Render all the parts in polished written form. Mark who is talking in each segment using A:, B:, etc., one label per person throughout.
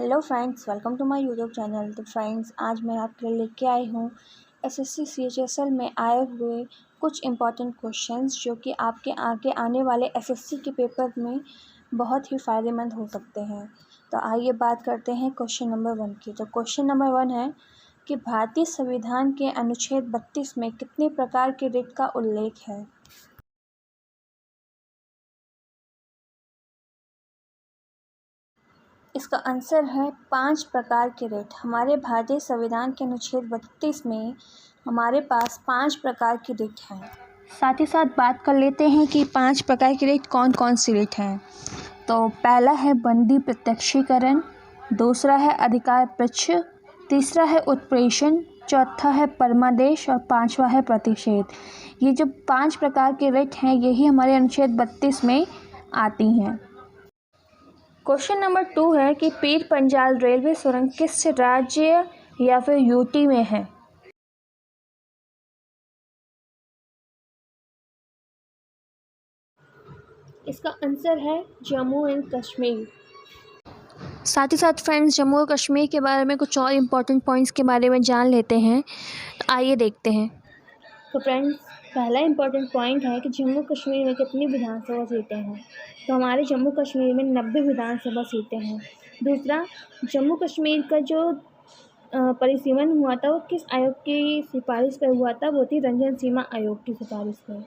A: Hello friends, welcome to my YouTube channel. तो friends, आज मैं आपके लिए लेके आई हूँ एसएससी सीएचएसएल में आए हुए कुछ इम्पॉर्टेंट क्वेश्चंस जो कि आपके आगे आने वाले एसएससी के पेपर में बहुत ही फ़ायदेमंद हो सकते हैं। तो आइए बात करते हैं क्वेश्चन नंबर 1 की। तो क्वेश्चन नंबर 1 है कि भारतीय संविधान के अनुच्छेद 32 में कितने प्रकार के रिट का उल्लेख है। इसका आंसर है 5 प्रकार के रिट। हमारे भारतीय संविधान के अनुच्छेद 32 में हमारे पास 5 प्रकार की रिट हैं। साथ ही साथ बात कर लेते हैं कि 5 प्रकार की रिट कौन कौन सी रिट हैं। तो पहला है बंदी प्रत्यक्षीकरण, दूसरा है अधिकार पक्ष, तीसरा है उत्प्रेषण, चौथा है परमादेश और पांचवा है प्रतिषेध। ये जो 5 प्रकार के रिट हैं यही हमारे अनुच्छेद 32 में आती हैं। क्वेश्चन नंबर 2 है कि पीर पंजाल रेलवे सुरंग किस राज्य या फिर यूटी में है। इसका आंसर है जम्मू एंड कश्मीर। साथ ही साथ फ्रेंड्स, जम्मू और कश्मीर के बारे में कुछ और इम्पोर्टेंट पॉइंट्स के बारे में जान लेते हैं। तो आइए देखते हैं। तो फ्रेंड्स, पहला इम्पोर्टेंट पॉइंट है कि जम्मू कश्मीर में कितनी विधानसभा सीटें हैं। तो हमारे जम्मू कश्मीर में 90 विधानसभा सीटें हैं। दूसरा, जम्मू कश्मीर का जो परिसीमन हुआ था वो किस आयोग की सिफारिश पर हुआ था, वो थी रंजन सीमा आयोग की सिफारिश पर।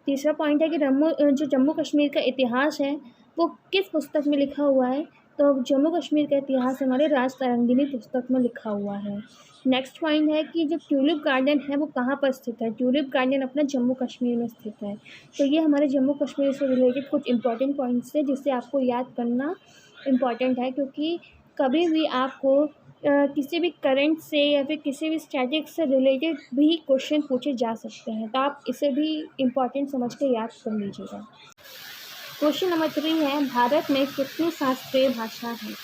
A: तीसरा पॉइंट है कि जो जम्मू कश्मीर का इतिहास है वो किस पुस्तक में लिखा हुआ है। तो जम्मू कश्मीर का इतिहास हमारे राज तरंगिणी पुस्तक में लिखा हुआ है। नेक्स्ट पॉइंट है कि जो ट्यूलिप गार्डन है वो कहाँ पर स्थित है। ट्यूलिप गार्डन अपना जम्मू कश्मीर में स्थित है। तो ये हमारे जम्मू कश्मीर से रिलेटेड कुछ इंपॉर्टेंट पॉइंट्स है जिससे आपको याद करना इम्पॉर्टेंट है, क्योंकि कभी भी आपको किसी भी करंट से या फिर किसी भी स्टैटिक से रिलेटेड भी क्वेश्चन पूछे जा सकते हैं। तो आप इसे भी इम्पॉर्टेंट समझ के याद कर लीजिएगा। क्वेश्चन नंबर 3 है, भारत में कितनी शास्त्रीय भाषा है।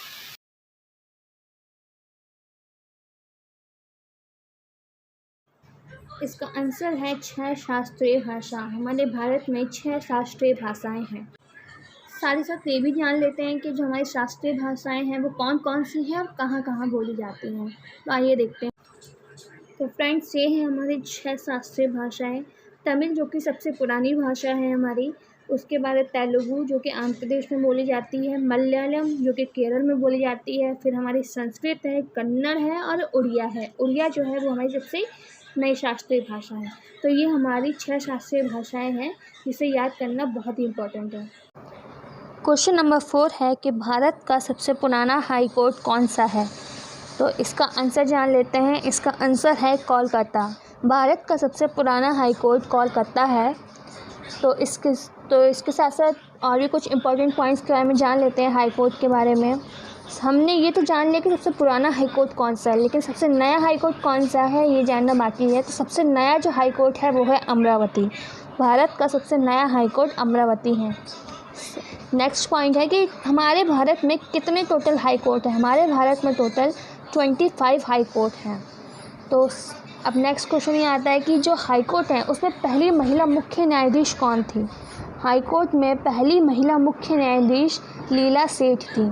A: इसका आंसर है 6 शास्त्रीय भाषा। हमारे भारत में 6 शास्त्रीय भाषाएं हैं। साथ ही साथ ये भी जान लेते हैं कि जो हमारी शास्त्रीय भाषाएं हैं वो कौन कौन सी हैं और कहाँ कहाँ बोली जाती हैं। तो आइए देखते हैं। तो फ्रेंड्स, ये है हमारी 6 शास्त्रीय भाषाएं। तमिल जो कि सबसे पुरानी भाषा है हमारी, उसके बाद तेलुगु जो कि आंध्र प्रदेश में बोली जाती है, मलयालम जो कि केरल में बोली जाती है, फिर हमारी संस्कृत है, कन्नड़ है और उड़िया है। उड़िया जो है वो हमारी सबसे नई शास्त्रीय भाषा है। तो ये हमारी 6 शास्त्रीय भाषाएं हैं जिसे याद करना बहुत ही इम्पोर्टेंट है। क्वेश्चन नंबर 4 है कि भारत का सबसे पुराना हाई कोर्ट कौन सा है। तो इसका आंसर जान लेते हैं। इसका आंसर है कोलकाता। भारत का सबसे पुराना हाई कोर्ट कोलकाता है। तो इसके साथ साथ और भी कुछ इंपॉर्टेंट पॉइंट्स के बारे में जान लेते हैं हाई कोर्ट के बारे में। हमने ये तो जान लिया कि सबसे पुराना हाई कोर्ट कौन सा है, लेकिन सबसे नया हाई कोर्ट कौन सा है ये जानना बाकी है। तो सबसे नया जो हाई कोर्ट है वो है अमरावती। भारत का सबसे नया हाई कोर्ट अमरावती है। नेक्स्ट पॉइंट है कि हमारे भारत में कितने टोटल हाई कोर्ट हैं। हमारे भारत में टोटल 25 हाई कोर्ट हैं। तो अब नेक्स्ट क्वेश्चन ये आता है कि जो हाई कोर्ट है उसमें पहली महिला मुख्य न्यायाधीश कौन थी। हाई कोर्ट में पहली महिला मुख्य न्यायाधीश लीला सेठ थी।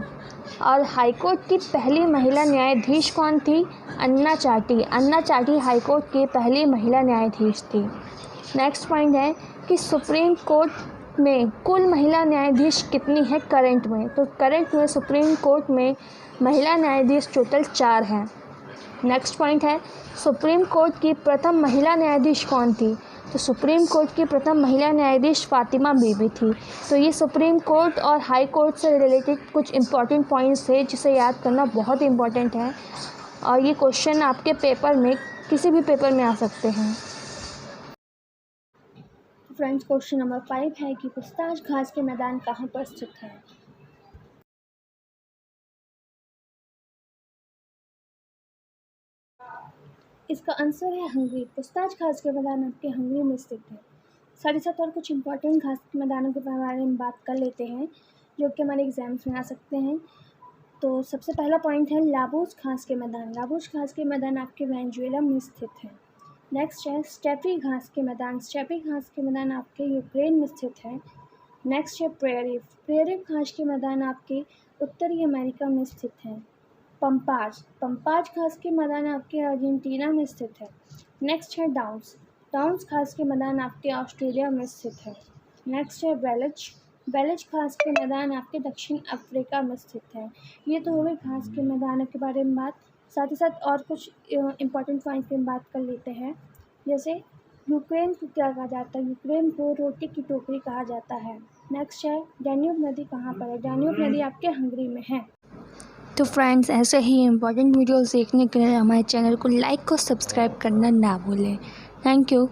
A: और हाई कोर्ट की पहली महिला न्यायाधीश कौन थी? अन्ना चाटी। अन्ना चाटी हाई कोर्ट की पहली महिला न्यायाधीश थी। नेक्स्ट पॉइंट है कि सुप्रीम कोर्ट में कुल महिला न्यायाधीश कितनी है करंट में। तो करंट में सुप्रीम कोर्ट में महिला न्यायाधीश टोटल 4 हैं। नेक्स्ट पॉइंट है, सुप्रीम कोर्ट की प्रथम महिला न्यायाधीश कौन थी। तो सुप्रीम कोर्ट की प्रथम महिला न्यायाधीश फातिमा बीबी थी। तो ये सुप्रीम कोर्ट और हाई कोर्ट से रिलेटेड कुछ इंपॉर्टेंट पॉइंट्स थे जिसे याद करना बहुत इंपॉर्टेंट है, और ये क्वेश्चन आपके पेपर में किसी भी पेपर में आ सकते हैं। फ्रेंड्स, क्वेश्चन नंबर 5 है कि पूछताछ घास के मैदान कहाँ पर स्थित है। इसका आंसर है हंगरी। पूछताछ घास के मैदान आपके हंगरी में स्थित है। साथ ही साथ और कुछ इंपॉर्टेंट घास के मैदानों के बारे में बात कर लेते हैं जो कि हमारे एग्जाम्स में आ सकते हैं। तो सबसे पहला पॉइंट है लाबूस घास के मैदान। लाबूस घास के मैदान आपके वेनेजुएला में स्थित है। नेक्स्ट है स्टेपी घास के मैदान। स्टेपी घास के मैदान आपके यूक्रेन में स्थित है। नेक्स्ट है प्रेयरी। प्रेयरी घास के मैदान आपके उत्तरी अमेरिका में स्थित है। पंपाज, पंपाज घास के मैदान आपके अर्जेंटीना में स्थित है। नेक्स्ट है डाउन्स, डाउन्स घास के मैदान आपके ऑस्ट्रेलिया में स्थित है। नेक्स्ट है बेलज, बेलज घास के मैदान आपके दक्षिण अफ्रीका में स्थित है। ये तो हो गई घास के मैदानों के बारे में बात। साथ ही साथ और कुछ इम्पोर्टेंट पॉइंट पे बात कर लेते हैं। जैसे यूक्रेन को क्या कहा जाता है, यूक्रेन को रोटी की टोकरी कहा जाता है। नेक्स्ट है डैन्यूब नदी कहाँ पर है, डैन्यूब नदी आपके हंगरी में है।
B: तो फ्रेंड्स, ऐसे ही इम्पोर्टेंट वीडियोस देखने के लिए हमारे चैनल को लाइक और सब्सक्राइब करना ना भूलें। Thank you.